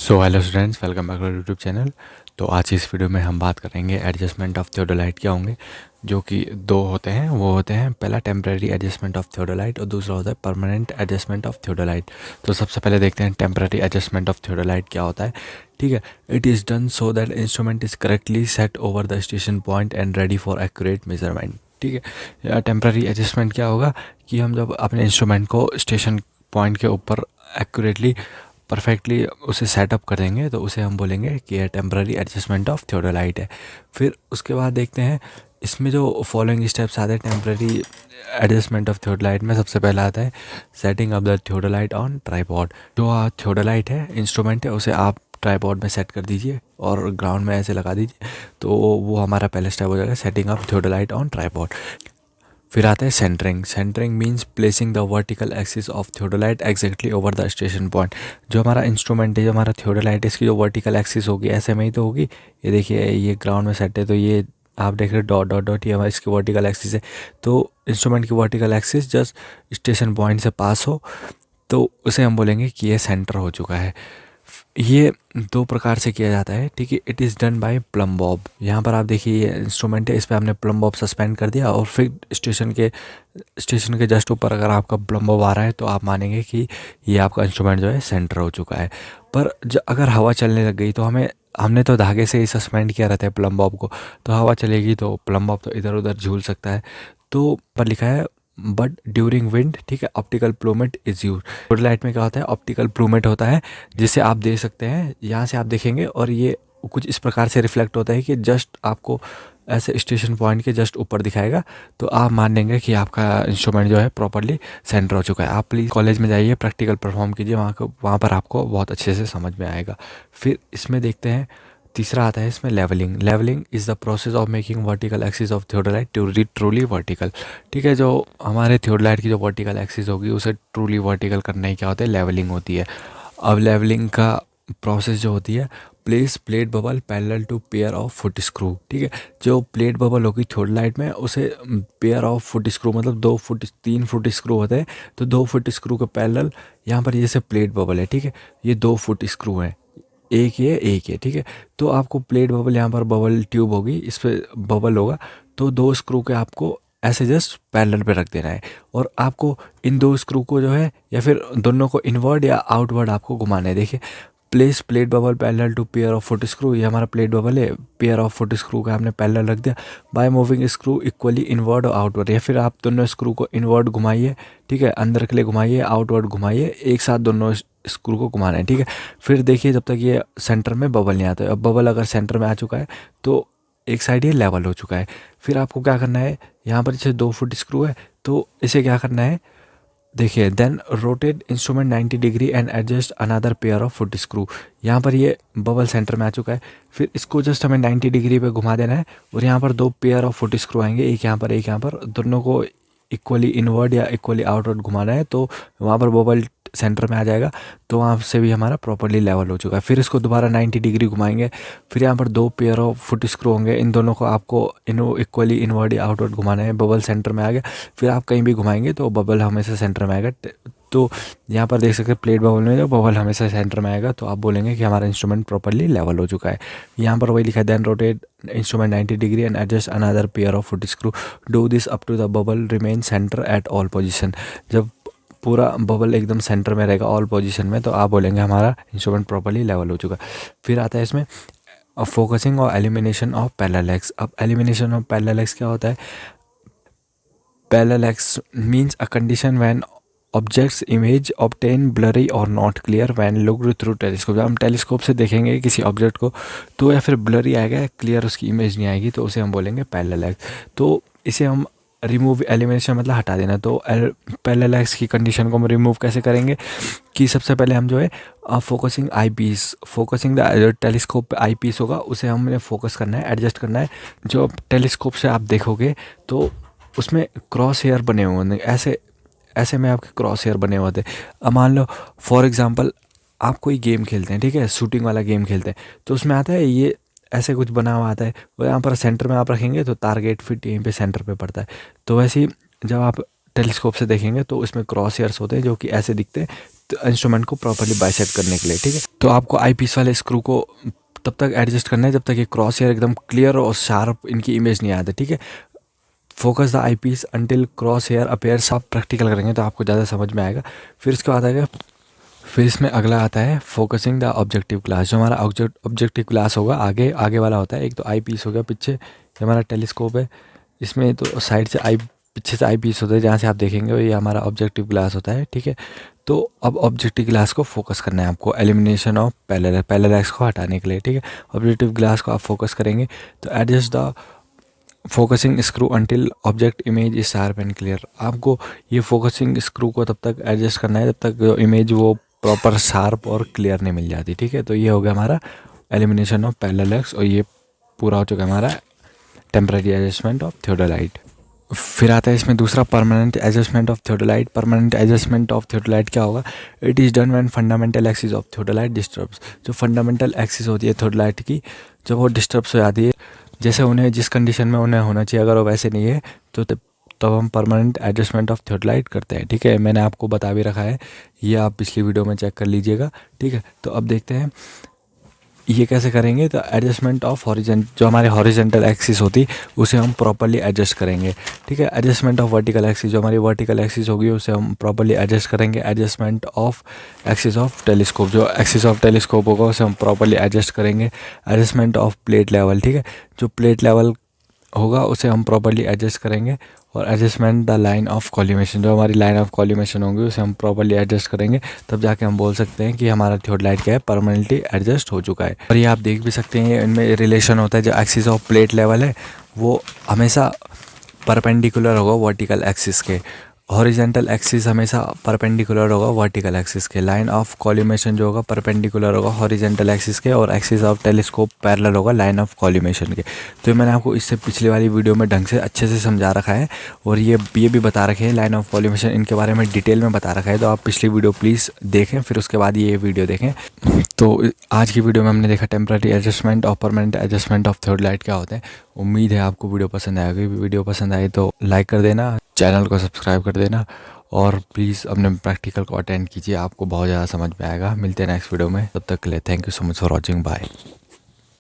So hello students, welcome back to YouTube channel. तो आज की इस वीडियो में हम बात करेंगे एडजस्टमेंट ऑफ थियोडोलाइट क्या होंगे, जो कि दो होते हैं। वो होते हैं पहला टेम्परेरी एडजस्टमेंट ऑफ थियोडोलाइट और दूसरा होता है परमानेंट एडजस्टमेंट ऑफ थियोडोलाइट। तो सबसे पहले देखते हैं टेम्परेरी एडजस्टमेंट ऑफ थियोडोलाइट क्या होता है। ठीक है, it is done so that instrument is correctly set over the station point and ready for accurate measurement. ठीक है, टेम्परेरी एडजस्टमेंट क्या होगा कि हम जब अपने इंस्ट्रूमेंट को स्टेशन पॉइंट के ऊपर एक्यूरेटली परफेक्टली उसे सेटअप कर देंगे तो उसे हम बोलेंगे कि यह टेम्पररी एडजस्टमेंट ऑफ थियोडोलाइट है। फिर उसके बाद देखते हैं इसमें जो फॉलोइंग स्टेप्स आते हैं टेम्पररी एडजस्टमेंट ऑफ थियोडोलाइट में। सबसे पहला आता है setting up the theodolite on tripod. जो थियोडोलाइट है इंस्ट्रूमेंट है उसे आप ट्राइपॉड में सेट कर दीजिए और ग्राउंड में ऐसे लगा दीजिए, तो वो हमारा पहला स्टेप हो जाएगा setting up theodolite on tripod. फिर आता है centring. Centring means placing the vertical axis of theodolite exactly over the station point. जो हमारा इंस्ट्रूमेंट है, जो हमारा थियोडोलाइट है, इसकी जो वर्टिकल एक्सिस होगी ऐसे में ही तो होगी। ये देखिए, ये ग्राउंड में सेट है तो ये आप देख रहे हो डॉट डॉट डॉट, ये हमारी इसकी वर्टिकल एक्सिस है। तो इंस्ट्रूमेंट की vertical axis just station point से पास हो तो उसे हम बोलेंगे कि ये सेंटर हो चुका है। ये दो प्रकार से किया जाता है। ठीक है, it is done by plum Bob. यहाँ पर आप देखिए ये इंस्ट्रूमेंट है, इस पर आपने प्लम बॉब सस्पेंड कर दिया और फिर स्टेशन के जस्ट ऊपर अगर आपका प्लम बॉब आ रहा है तो आप मानेंगे कि ये आपका इंस्ट्रूमेंट जो है सेंटर हो चुका है। पर अगर हवा चलने लग गई तो हमने तो धागे से ही सस्पेंड किया रहता है प्लम बॉब को, तो हवा चलेगी तो प्लम बॉब तो इधर उधर झूल सकता है। तो पर लिखा है बट ड्यूरिंग विंड, ठीक है, optical plummet is use. Theodolite में क्या होता है, ऑप्टिकल प्लूमेट होता है जिसे आप देख सकते हैं। यहाँ से आप देखेंगे और ये कुछ इस प्रकार से रिफ्लेक्ट होता है कि जस्ट आपको ऐसे स्टेशन पॉइंट के जस्ट ऊपर दिखाएगा, तो आप मान लेंगे कि आपका इंस्ट्रूमेंट जो है प्रॉपरली सेंटर हो चुका है। आप प्लीज़ कॉलेज में जाइए, प्रैक्टिकल परफॉर्म कीजिए, वहाँ पर आपको बहुत अच्छे से समझ में आएगा। फिर इसमें देखते हैं तीसरा आता है इसमें levelling. Levelling is the process of making vertical axis of theodolite truly vertical. ठीक है, जो हमारे थियोडोलाइट की जो वर्टिकल एक्सिस होगी उसे ट्रूली वर्टिकल करने की क्या होता है, लेवलिंग होती है। अब लेवलिंग का प्रोसेस जो होती है, place plate bubble parallel to pair of foot screw. ठीक है, जो प्लेट बबल होगी थियोडोलाइट में उसे पेयर ऑफ फुट स्क्रू, मतलब 3 फुट स्क्रू होते हैं, तो 2 फुट स्क्रू के पैरेलल यहाँ पर जैसे प्लेट बबल है। ठीक है, ये 2 फुट स्क्रू हैं, एक है। ठीक है, तो आपको प्लेट बबल, यहाँ पर बबल ट्यूब होगी, इस पर बबल होगा, तो 2 स्क्रू के आपको ऐसे जस्ट पैरेलल पे रख देना है और आपको इन 2 स्क्रू को जो है या फिर दोनों को इनवर्ड या आउटवर्ड आपको घुमाना है। देखिए, place plate bubble parallel to pair of foot screw, ये हमारा प्लेट बबल है, पेयर ऑफ फुट स्क्रू का हमने पैरेलल रख दिया। By moving screw equally inward और आउटवर्ड, या फिर आप दोनों स्क्रू को इनवर्ड घुमाइए, ठीक है, अंदर के लिए घुमाइए, आउटवर्ड घुमाइए, एक साथ दोनों स्क्रू को घुमाना है। ठीक है, फिर देखिए जब तक ये सेंटर में बबल नहीं आता है। अब बबल अगर सेंटर में आ चुका है तो एक साइड ये लेवल हो चुका है। फिर आपको क्या करना है, यहाँ पर जैसे 2 फुट स्क्रू है तो इसे क्या करना है, देखिए, then rotate instrument 90 degree and adjust another pair of foot screw. यहाँ पर ये बबल सेंटर में आ चुका है, फिर इसको जस्ट हमें 90 डिग्री पे घुमा देना है और यहाँ पर 2 पेयर ऑफ फुट स्क्रू आएंगे, एक यहाँ पर एक यहाँ पर, दोनों को इक्वली इनवर्ड या इक्वली आउटवर्ड घुमाना है, तो वहाँ पर बबल सेंटर में आ जाएगा, तो वहाँ से भी हमारा प्रॉपर्ली लेवल हो चुका है। फिर इसको दोबारा 90 डिग्री घुमाएंगे, फिर यहाँ पर 2 पेयर ऑफ फुट स्क्रू होंगे, इन दोनों को आपको इक्वली इनवर्ड या आउटवर्ड घुमाना है, बबल सेंटर में आ गया। फिर आप कहीं भी घुमाएंगे तो बबल हमेशा सेंटर में आएगा। तो यहाँ पर देख सकते हैं प्लेट बबल में जो बबल हमेशा सेंटर में आएगा, तो आप बोलेंगे कि हमारा इंस्ट्रूमेंट प्रॉपर्ली लेवल हो चुका है। यहाँ पर वही लिखा है, then rotate instrument 90 degree and adjust another pair of foot screw, do this up to the bubble remain centre at all position. जब पूरा बबल एकदम सेंटर में रहेगा ऑल पोजीशन में, तो आप बोलेंगे हमारा इंस्ट्रूमेंट प्रॉपर्ली लेवल हो चुका। फिर आता है इसमें फोकसिंग और एलिमिनेशन ऑफ पैरेलल एक्स। अब एलिमिनेशन ऑफ पैरेलल एक्स क्या होता है, parallax means a condition when objects image obtain blurry और not clear when looked through telescope. जब हम टेलीस्कोप से देखेंगे किसी ऑब्जेक्ट को तो या फिर ब्लरी आएगा, क्लियर उसकी इमेज नहीं आएगी, तो उसे हम बोलेंगे पैरेलल एक्स। तो इसे हम रिमूव, एलिमिनेशन मतलब हटा देना। तो पैरेलल एक्स की कंडीशन को हम रिमूव कैसे करेंगे कि सबसे पहले हम जो है focusing eye piece, focusing the telescope पे आई पीस होगा, उसे हमने फोकस करना है, एडजस्ट करना है। जो टेलीस्कोप से आप देखोगे तो उसमें क्रॉस हेयर बने हुए होंगे, ऐसे ऐसे में आपके क्रॉस हेयर बने हुए थे। अब मान लो फॉर एग्जांपल आप कोई गेम खेलते हैं, ठीक है, शूटिंग वाला गेम खेलते हैं, तो उसमें आता है ये ऐसे कुछ बना हुआ आता है, और यहाँ पर सेंटर में आप रखेंगे तो टारगेट फिट यहीं पे सेंटर पे पड़ता है। तो वैसे ही जब आप टेलीस्कोप से देखेंगे तो इसमें क्रॉस हेयर्स होते हैं जो कि ऐसे दिखते हैं, इंस्ट्रूमेंट को प्रॉपर्ली बाइसेक्ट करने के लिए, ठीक है। तो आपको आई पीस वाले स्क्रू को तब तक एडजस्ट करना है जब तक ये क्रॉस हेयर एकदम क्लियर और शार्प इनकी इमेज नहीं आती, ठीक है। Focus the eye piece until cross hair appears. आप प्रैक्टिकल करेंगे तो आपको ज़्यादा समझ में आएगा। फिर इसके बाद आएगा, फिर इसमें अगला आता है फोकसिंग द ऑब्जेक्टिव ग्लास। जो हमारा ऑब्जेक्टिव ग्लास होगा आगे आगे वाला होता है। एक तो आई पीस हो गया, पीछे ये हमारा टेलीस्कोप है, इसमें तो साइड से आई, पीछे से आई पीस होता है जहाँ से आप देखेंगे ये हमारा ऑब्जेक्टिव ग्लास होता है, ठीक है। तो अब ऑब्जेक्टिव ग्लास को फोकस करना है आपको, एलिमिनेशन ऑफ पैरेलल को हटाने के लिए, ठीक है। ऑब्जेक्टिव ग्लास को आप फोकस करेंगे तो adjust the focusing screw until object image is sharp and clear. आपको ये फोकसिंग स्क्रू को तब तक एडजस्ट करना है जब तक इमेज वो प्रॉपर शार्प और क्लियर नहीं मिल जाती, ठीक है। तो ये हो गया हमारा एलिमिनेशन ऑफ पैरेलल एक्स, और ये पूरा हो चुका है हमारा टेम्पररी एडजस्टमेंट ऑफ थियोडोलाइट। फिर आता है इसमें दूसरा permanent adjustment of theodolite. Permanent adjustment of theodolite क्या होगा? It is done when fundamental axis of theodolite disturbs. जो फंडामेंटल एक्सिस होती है थियोडोलाइट की, जब वो डिस्टर्ब्स हो जाती है, जैसे उन्हें जिस कंडीशन में उन्हें होना चाहिए अगर वो वैसे नहीं है तो तब हम परमानेंट एडजस्टमेंट ऑफ थियोडोलाइट करते हैं, ठीक है। मैंने आपको बता भी रखा है, ये आप पिछली वीडियो में चेक कर लीजिएगा, ठीक है। तो अब देखते हैं ये कैसे करेंगे। तो एडजस्टमेंट ऑफ हॉरिजेंट, जो हमारे हॉरिजेंटल एक्सिस होती उसे हम प्रॉपर्ली एडजस्ट करेंगे, ठीक है। एडजस्टमेंट ऑफ वर्टिकल एक्सिस, जो हमारी वर्टिकल एक्सिस होगी उसे हम प्रॉपर्ली एडजस्ट करेंगे। Adjustment of axis of telescope, जो एक्सिस ऑफ टेलीस्कोप होगा उसे हम प्रॉपर्ली एडजस्ट करेंगे। एडजस्टमेंट ऑफ प्लेट लेवल, ठीक है, जो प्लेट लेवल होगा उसे हम प्रॉपर्ली एडजस्ट करेंगे। और एडजस्टमेंट द लाइन ऑफ कॉल्यूमेशन, जो हमारी लाइन ऑफ कॉल्यूमेशन होगी उसे हम प्रॉपर्ली एडजस्ट करेंगे। तब जाके हम बोल सकते हैं कि हमारा थियोडोलाइट क्या है, परमानेंटली एडजस्ट हो चुका है। और ये आप देख भी सकते हैं इनमें रिलेशन होता है। जो एक्सिस ऑफ प्लेट लेवल है वो हमेशा परपेंडिकुलर होगा वर्टिकल एक्सिस के, हॉरिजेंटल एक्सिस हमेशा परपेंडिकुलर होगा वर्टिकल एक्सिस के। लाइन ऑफ कॉल्यूमेशन जो होगा परपेंडिकुलर होगा हॉरिजेंटल एक्सिस के, और एक्सिस ऑफ टेलीस्कोप पैरेलल होगा लाइन ऑफ कॉल्यूमेशन के। तो ये मैंने आपको इससे पिछले वाली वीडियो में ढंग से अच्छे से समझा रखा है, और ये भी बता रखे हैं लाइन ऑफ कॉल्यूमेशन, इनके बारे में डिटेल में बता रखा है। तो आप पिछली वीडियो प्लीज़ देखें, फिर उसके बाद ये वीडियो देखें। तो आज की वीडियो में हमने देखा टेम्पररी एडजस्टमेंट और परमानेंट एडजस्टमेंट ऑफ थियोडोलाइट क्या होते हैं। उम्मीद है आपको वीडियो पसंद आएगी। वीडियो पसंद आए तो लाइक कर देना, चैनल को सब्सक्राइब कर देना, और प्लीज़ अपने प्रैक्टिकल को अटेंड कीजिए, आपको बहुत ज़्यादा समझ में आएगा। मिलते हैं नेक्स्ट वीडियो में, तब तक के लिए thank you so much for watching, bye.